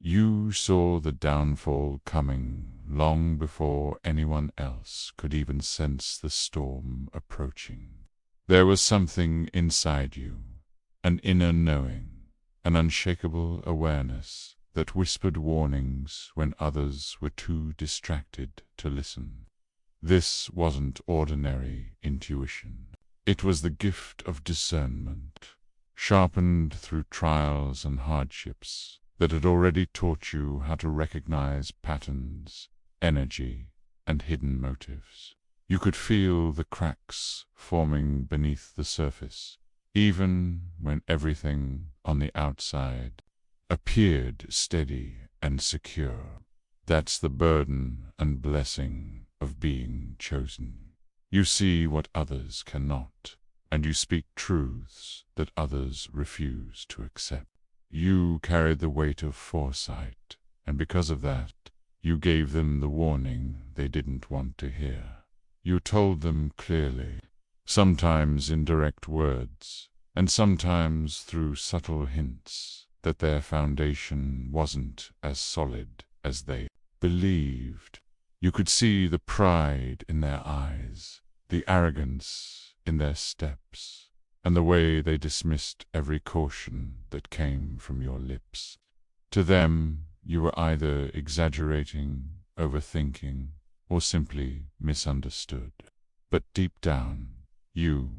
You saw the downfall coming long before anyone else could even sense the storm approaching. There was something inside you, an inner knowing, an unshakable awareness that whispered warnings when others were too distracted to listen. This wasn't ordinary intuition. It was the gift of discernment, sharpened through trials and hardships, that had already taught you how to recognize patterns, energy, and hidden motives. You could feel the cracks forming beneath the surface, even when everything on the outside appeared steady and secure. That's the burden and blessing of being chosen. You see what others cannot, and you speak truths that others refuse to accept. You carried the weight of foresight, and because of that, you gave them the warning they didn't want to hear. You told them clearly, sometimes in direct words, and sometimes through subtle hints, that their foundation wasn't as solid as they believed. You could see the pride in their eyes, the arrogance in their steps, and the way they dismissed every caution that came from your lips. To them, you were either exaggerating, overthinking, or simply misunderstood. But deep down, you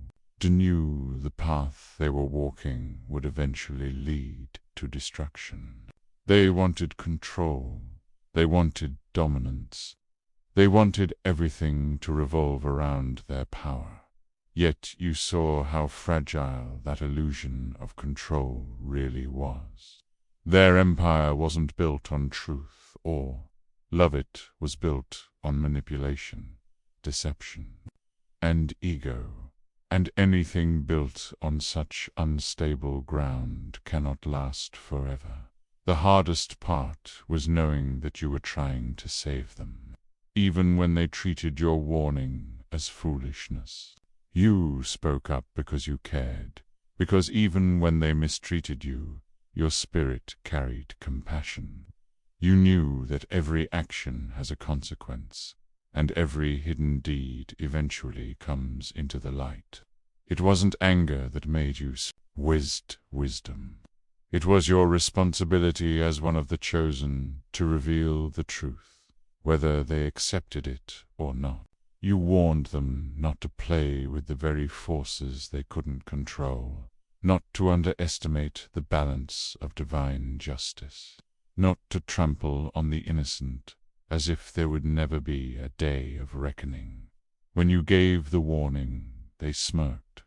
knew the path they were walking would eventually lead to destruction. They wanted control. They wanted dominance. They wanted everything to revolve around their power. Yet you saw how fragile that illusion of control really was. Their empire wasn't built on truth or love. It was built on manipulation, deception, and ego. And anything built on such unstable ground cannot last forever. The hardest part was knowing that you were trying to save them, even when they treated your warning as foolishness. You spoke up because you cared, because even when they mistreated you, your spirit carried compassion. You knew that every action has a consequence, and every hidden deed eventually comes into the light. It wasn't anger that made you wisdom. It was your responsibility as one of the chosen to reveal the truth, whether they accepted it or not. You warned them not to play with the very forces they couldn't control, not to underestimate the balance of divine justice, not to trample on the innocent as if there would never be a day of reckoning. When you gave the warning, they smirked,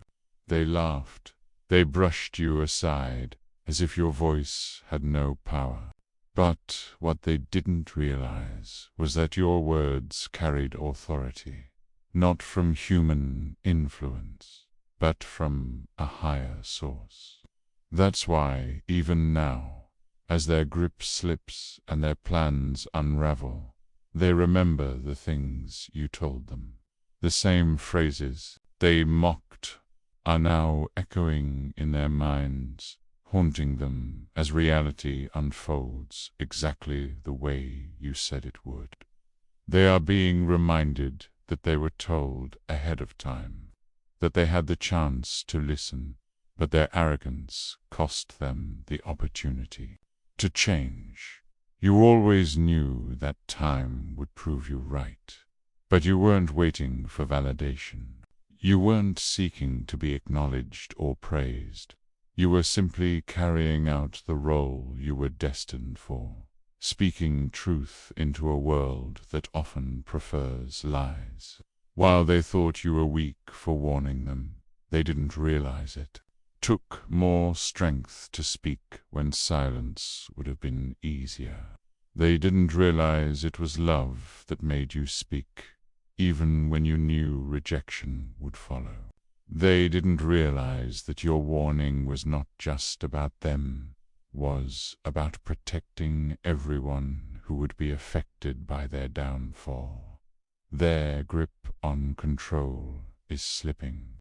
they laughed, they brushed you aside as if your voice had no power. But what they didn't realize was that your words carried authority, not from human influence, but from a higher source. That's why, even now, as their grip slips and their plans unravel, they remember the things you told them. The same phrases they mocked are now echoing in their minds, haunting them as reality unfolds exactly the way you said it would. They are being reminded that they were told ahead of time, that they had the chance to listen, but their arrogance cost them the opportunity to change. You always knew that time would prove you right, but you weren't waiting for validation. You weren't seeking to be acknowledged or praised. You were simply carrying out the role you were destined for, speaking truth into a world that often prefers lies. While they thought you were weak for warning them, they didn't realize it. Took more strength to speak when silence would have been easier. They didn't realize it was love that made you speak, even when you knew rejection would follow. They didn't realize that your warning was not just about them, was about protecting everyone who would be affected by their downfall. Their grip on control is slipping,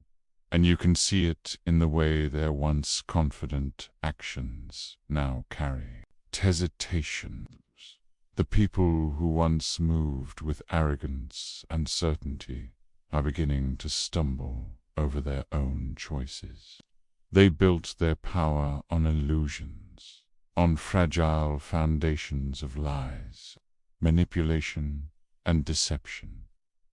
and you can see it in the way their once confident actions now carry hesitations. The people who once moved with arrogance and certainty are beginning to stumble over their own choices. They built their power on illusions, on fragile foundations of lies, manipulation, and deception.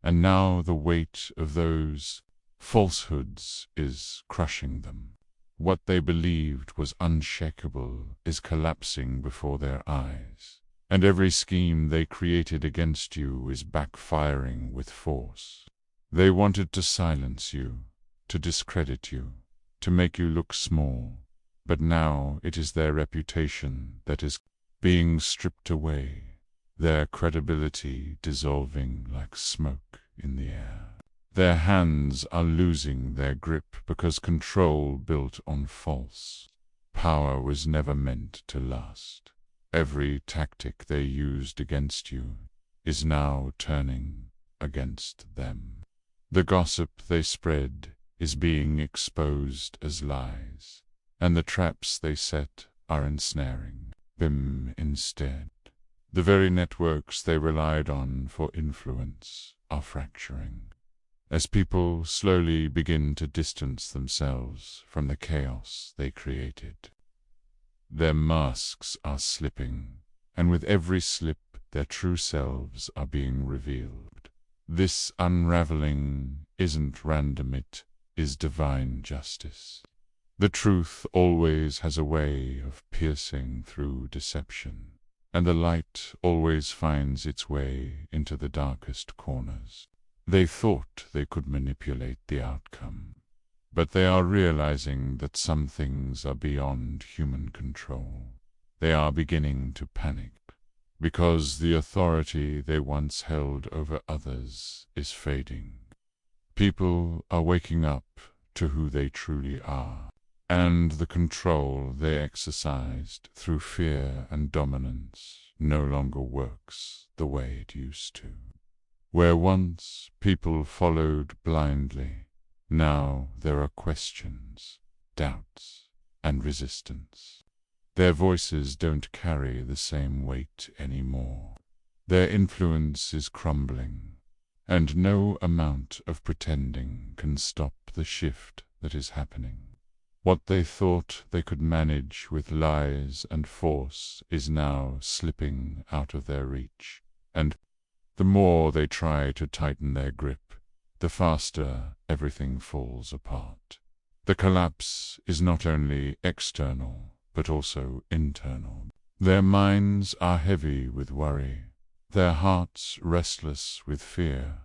And now the weight of those falsehoods is crushing them. What they believed was unshakable is collapsing before their eyes, and every scheme they created against you is backfiring with force. They wanted to silence you, to discredit you, to make you look small, but now it is their reputation that is being stripped away, their credibility dissolving like smoke in the air. Their hands are losing their grip because control built on false power was never meant to last. Every tactic they used against you is now turning against them. The gossip they spread is being exposed as lies, and the traps they set are ensnaring them instead. The very networks they relied on for influence are fracturing, as people slowly begin to distance themselves from the chaos they created. Their masks are slipping, and with every slip their true selves are being revealed. This unraveling isn't random, it is divine justice. The truth always has a way of piercing through deception, and the light always finds its way into the darkest corners. They thought they could manipulate the outcome, but they are realizing that some things are beyond human control. They are beginning to panic, because the authority they once held over others is fading. People are waking up to who they truly are, and the control they exercised through fear and dominance no longer works the way it used to. Where once people followed blindly, now there are questions, doubts, and resistance. Their voices don't carry the same weight anymore. Their influence is crumbling, and no amount of pretending can stop the shift that is happening. What they thought they could manage with lies and force is now slipping out of their reach, and the more they try to tighten their grip, the faster everything falls apart. The collapse is not only external, but also internal. Their minds are heavy with worry, their hearts restless with fear,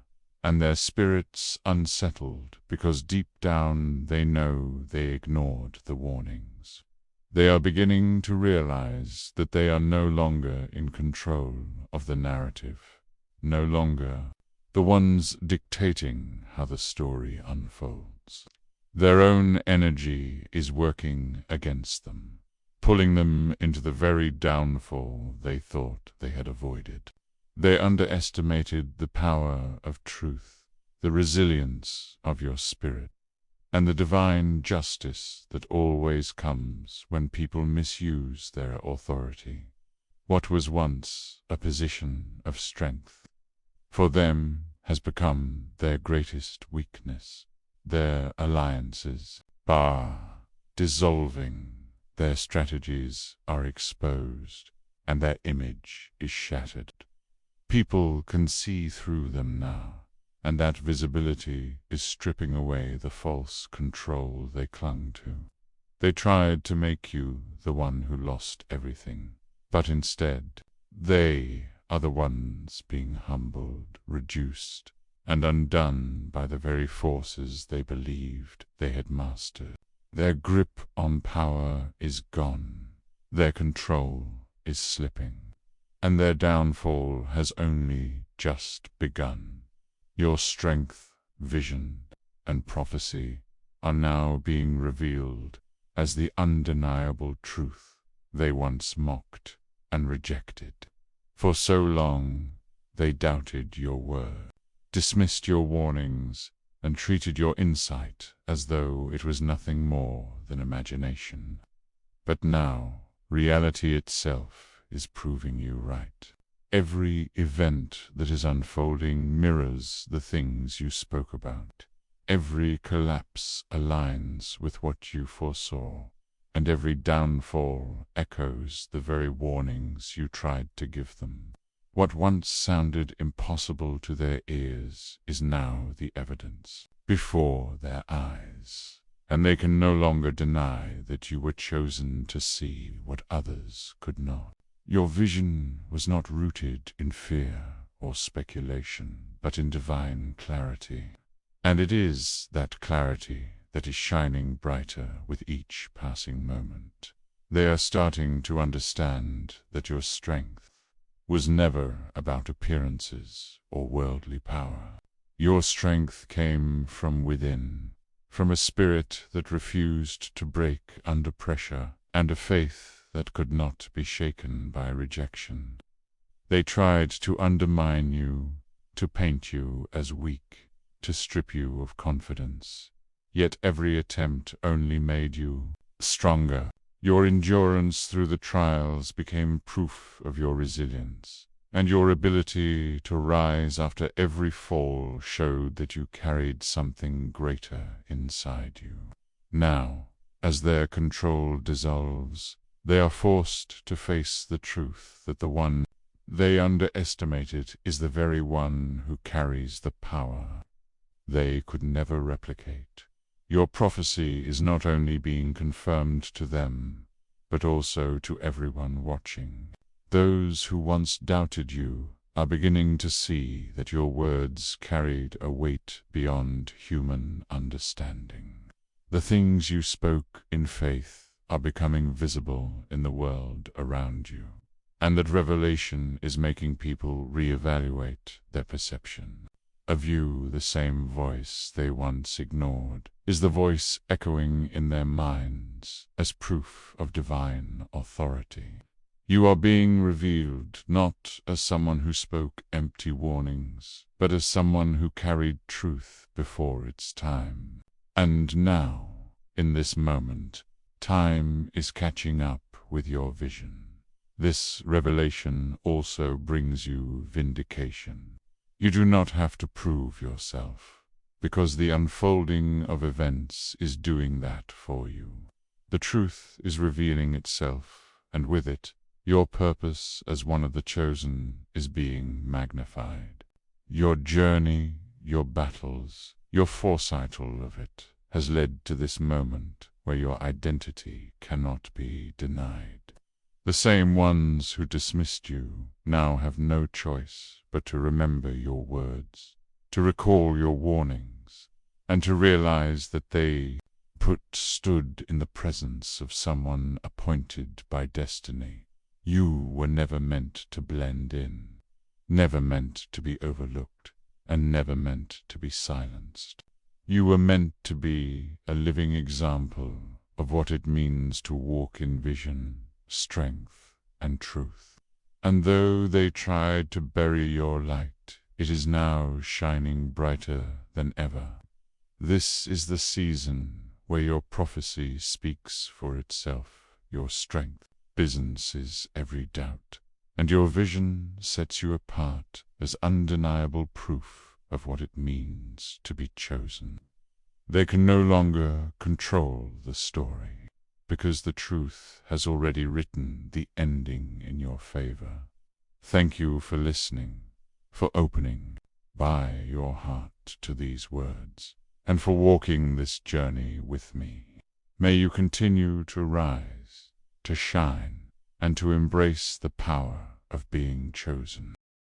and their spirits unsettled because deep down they know they ignored the warnings. They are beginning to realize that they are no longer in control of the narrative, no longer the ones dictating how the story unfolds. Their own energy is working against them, pulling them into the very downfall they thought they had avoided. They underestimated the power of truth, the resilience of your spirit, and the divine justice that always comes when people misuse their authority. What was once a position of strength, for them has become their greatest weakness. Their alliances are dissolving, their strategies are exposed, and their image is shattered. People can see through them now, and that visibility is stripping away the false control they clung to. They tried to make you the one who lost everything, but instead, they are the ones being humbled, reduced, and undone by the very forces they believed they had mastered. Their grip on power is gone, their control is slipping, and their downfall has only just begun. Your strength, vision, and prophecy are now being revealed as the undeniable truth they once mocked and rejected. For so long they doubted your word, dismissed your warnings, and treated your insight as though it was nothing more than imagination. But now, Reality itself is proving you right. Every event that is unfolding mirrors the things you spoke about. Every collapse aligns with what you foresaw, and every downfall echoes the very warnings you tried to give them. What once sounded impossible to their ears is now the evidence before their eyes, and they can no longer deny that you were chosen to see what others could not. Your vision was not rooted in fear or speculation, but in divine clarity. And it is that clarity that is shining brighter with each passing moment. They are starting to understand that your strength was never about appearances or worldly power. Your strength came from within, from a spirit that refused to break under pressure, and a faith that could not be shaken by rejection. They tried to undermine you, to paint you as weak, to strip you of confidence. Yet every attempt only made you stronger. Your endurance through the trials became proof of your resilience, and your ability to rise after every fall showed that you carried something greater inside you. Now, as their control dissolves, they are forced to face the truth that the one they underestimated is the very one who carries the power they could never replicate. Your prophecy is not only being confirmed to them, but also to everyone watching. Those who once doubted you are beginning to see that your words carried a weight beyond human understanding. The things you spoke in faith are becoming visible in the world around you, and that revelation is making people reevaluate their perception of you. The same voice they once ignored is the voice echoing in their minds as proof of divine authority. You are being revealed not as someone who spoke empty warnings, but as someone who carried truth before its time. And now, in this moment, time is catching up with your vision. This revelation also brings you vindication. You do not have to prove yourself, because the unfolding of events is doing that for you. The truth is revealing itself, and with it, your purpose as one of the chosen is being magnified. Your journey, your battles, your foresight, all of it, has led to this moment where your identity cannot be denied. The same ones who dismissed you now have no choice but to remember your words, to recall your warnings, and to realize that they stood in the presence of someone appointed by destiny. You were never meant to blend in, never meant to be overlooked, and never meant to be silenced. You were meant to be a living example of what it means to walk in vision, strength, and truth. And though they tried to bury your light, it is now shining brighter than ever. This is the season where your prophecy speaks for itself. Your strength businesses every doubt, and your vision sets you apart as undeniable proof of what it means to be chosen. They can no longer control the story, because the truth has already written the ending in your favor. Thank you for listening, for opening by your heart to these words, and for walking this journey with me. May you continue to rise, to shine, and to embrace the power of being chosen.